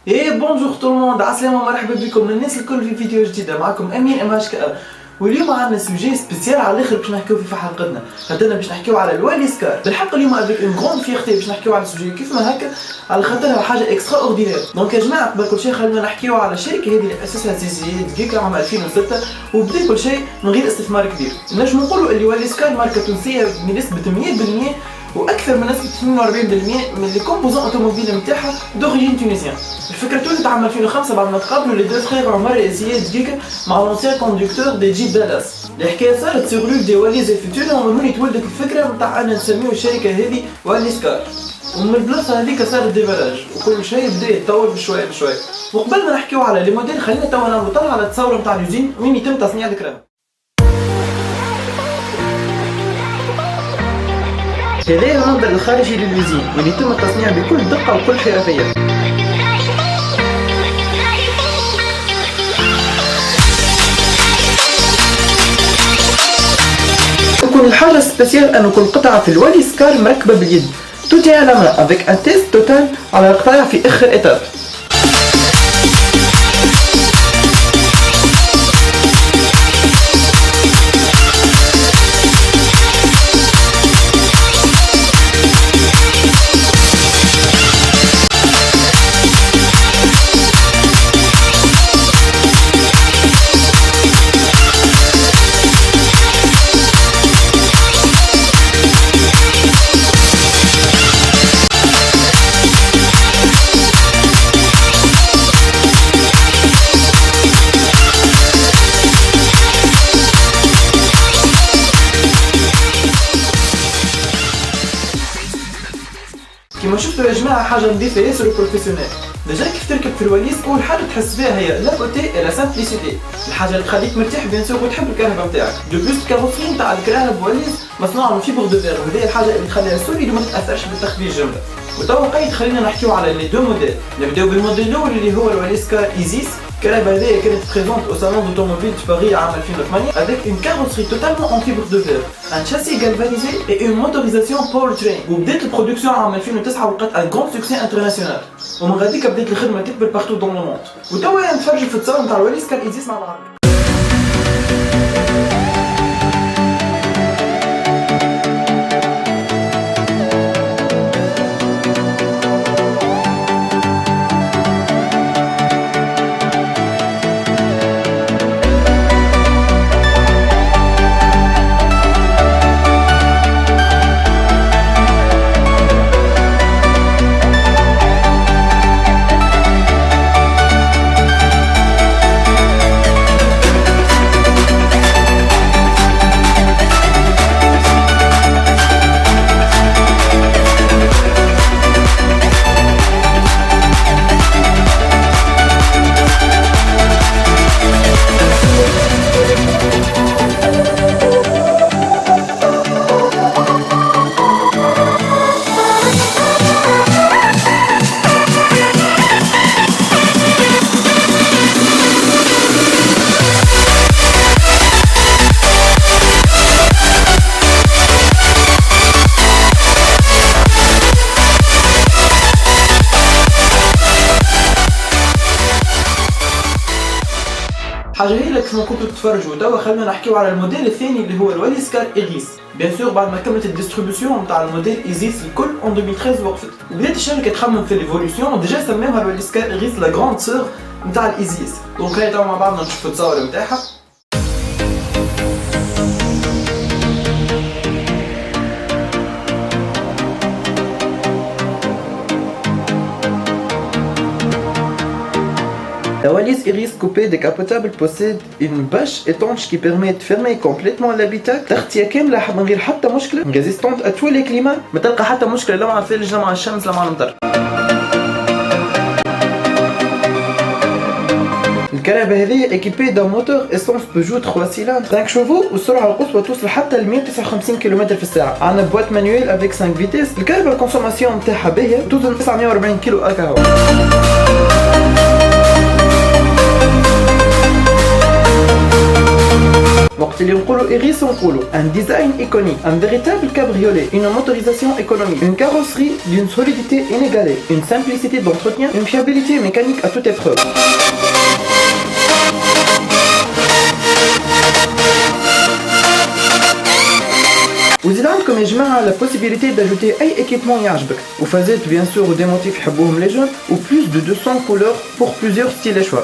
ايه بونجور تو الموند، عسلامة مرحبا بكم للناس الكل في فيديو جديدة. معكم امين MHK، واليوم عندنا سوجي سبيسيال على الاخر باش نحكيو فيه في حلقتنا. خاطرنا باش نحكيو على الوالي سكار. بالحق اليوم افيك اون غروند فيغتي باش نحكيو على سوجي كيف ما هكا، على خاطرها حاجه اكسترا اوردينير. دونك يا جماعه قبل كل شيء خلينا نحكيو على الشركه هذه اللي اسسها سيزي دقيقه عام 2006 وبدا كل شيء من غير استثمار كبير. نجم نقولوا اللي والي سكار ماركه تونسيه بنسبه 100%، واكثر من نسبه 48% من لي كومبوزون اوتوموبيل نتاعها دوريجين تونيزيان. الفكره تولت عام 2005 بعد ما تقابلوا لي دو فرير عمر وزياد دقيقه مع لونسيان كوندكتور دي جيب دالاس. الحكايه صارت سيغ لوك دي والي زي فيتورا، ومن هنا تولدت الفكره نتاع ان نسميو الشركه هذه والي سكار. ومن البلاصه هذيك صار الديفالاج وكل شيء بدا يتطور بشويه بشويه. وقبل ما نحكيو على لي موديل خلينا توا نعملوا طلعه على التصاور نتاع اليوزين وين يتم تصنيع الكرام. هذا المنظر الخارجي لليوزين واللي يتم التصنيع بكل دقه وكل حرفيه. وكل الحاجه سبيسيال ان كل قطعه في الوالي سكار مركبه باليد، توتي على ما افيك ان تيست توتال على القطاع في اخر ايتاب. كيما شفتوا يا جماعه حاجه نظيفه ياسر وبروفيسيونيل. ديجا كيف تركب في الواليز اول حاجه تحس بها هي لا بوتي اي لا سامبليسيتي، الحاجه اللي تخليك مرتاح بيان سور وتحب الكهرباء نتاعك. دو بلوس الكاروسري نتاع الكراهب واليز مصنوعه من فيبر دو فير، وهذه الحاجه اللي تخليها سوليد وما تتاثرش بالتخبيز جمله. وتوا قايد خلينا نحكيو على لي دو موديل. نبداو بالموديل الاول اللي هو الوالي سكار ايزيس. الكهرباء هذه كانت بريزونت او صالون دوتوموبيل دو باريس عام 2008 avec une carrosserie totalement en fibre de verre, un châssis galvanisé et une motorisation powertrain. وبدات البرودكسيون عام 2009 ولقات ان غون سوكسي انترناسيونال، ومن غاديك بدات الخدمه تكبر بارتو دون لو موند. وتوا نتفرجوا في التصاور نتاع الوالي سكار ايزيس مع بعض. حاجه هي اللي كيما كنتوا تتفرجوا. توا خلينا نحكيو على الموديل الثاني اللي هو الوالي سكار ايغيس. بيان سور بعد ما كملت الديستريبيوسيون نتاع الموديل ايزيس الكل ان 2013 وقفت، وبدات الشركه تخمم في ليفولوسيون. ديجا سماوها الوالي سكار ايغيس لا غروند سور نتاع الايزيس. دونك هاي توا مع بعضنا نشوفوا التصاور نتاعها. La valise Iris coupée décapotable possède une bâche étanche qui permet de fermer complètement l'habitacle. تغطية كاملة من غير حتى مشكلة، ريزيستونت à tous les climats، ما تلقى حتى مشكلة لا مع الثلج لا مع الشمس لا مع المطر. الكهرباء هذه équipée d'un moteur essence Peugeot 3 cylindres 5 chevaux والسرعة القصوى توصل حتى ل 159 كم في الساعة. عندنا بوات مانيويل avec 5 فيتيس. الكهرباء الكونسوماسيون نتاعها باهية، توزن 940 كيلو الكهو. وقت اللي نقولوا إيغيس نقولوا un design iconique, un véritable cabriolet, une motorisation économique, une carrosserie d'une solidité inégalée, une simplicité d'entretien, une fiabilité mécanique à toute épreuve. وزيد عندكم يا جماعة la possibilité d'ajouter أي équipement يعجبك وفازات bien sûr ودي موتيف يحبوهم les jeunes و plus de 200 couleurs pour plusieurs styles et choix.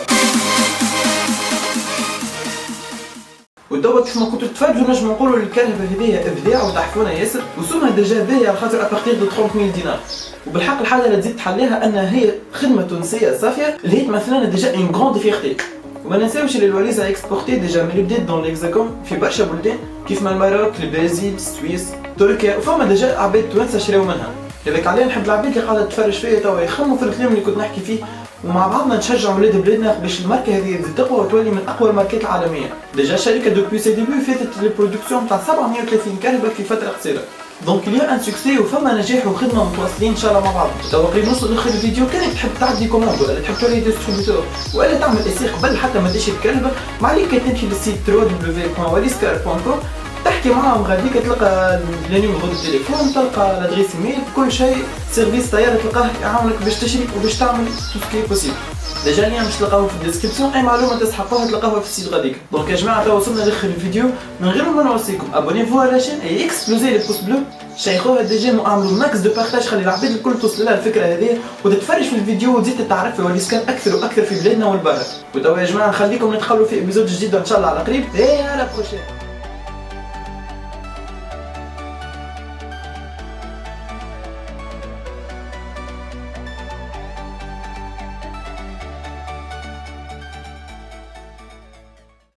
ودابا كيف ما كنتو تفاجئوا نجم نقولوا الكلمة هذه ابداع وتحفونا ياسر وسومها ديجا باهية على خاطر ابارتيغ دو 30000 دينار. وبالحق الحاجة اللي تزيد تحليها انها هي خدمة تونسية صافية اللي هي تمثل لنا ديجا اون غروند فيغتي. وما ننساوش اللي الواليزا اكسبورتي ديجا من بدات دون ليكزاكوم في برشا بلدان كيف ما الماروك، البرازيل، السويس، تركيا وفما ديجا عباد توانسة شراو منها. لذلك علينا نحب العباد اللي قاعدة تفرج فيا توا يخموا في الكلام اللي كنت نحكي فيه ومع بعضنا نشجعوا ولاد بلادنا باش الماركه هذه تزيد تقوى وتولي من اقوى الماركات العالميه. ديجا الشركه دوبوي سي ديبي فاتت لي برودكسيون تاع 730 كهرباء في فتره قصيره. دونك اليوم ان سوكسي وفما نجاح وخدمه متواصلين ان شاء الله مع بعض. توا قريب نوصل لاخر الفيديو كانك تحب تعدي كوموند ولا تحب تولي ديستريبيوتور ولا تعمل اسي قبل حتى ما تشري الكهرباء ما عليك تمشي للسيت www.waliscar.com تحكي معاهم غاديك تلقى لي نيميرو دو تليفون تلقى لادريس ايميل كل شيء سيرفيس طياره تلقاه يعاونك باش تشري وباش تعمل تو سكي بوسيبل. ديجا اللين باش تلقاوه في الديسكريبسيون اي معلومه تسحقوها تلقاوها في السيت غاديك. دونك يا جماعه توا وصلنا لاخر الفيديو من غير ما نوصيكم ابونيفو على لاشين اي اكسبلوزي لي بوس بلو شيخوها ديجا واعملوا ماكس دو بارتاج خلي العباد الكل توصل لها الفكره هذه وتتفرج في الفيديو وتزيد تتعرف في وليسكان اكثر واكثر في بلادنا والبرا. وتوا يا جماعه نخليكم نتقابلوا في ابيزود جديد ان شاء الله على قريب. اي على بروشين.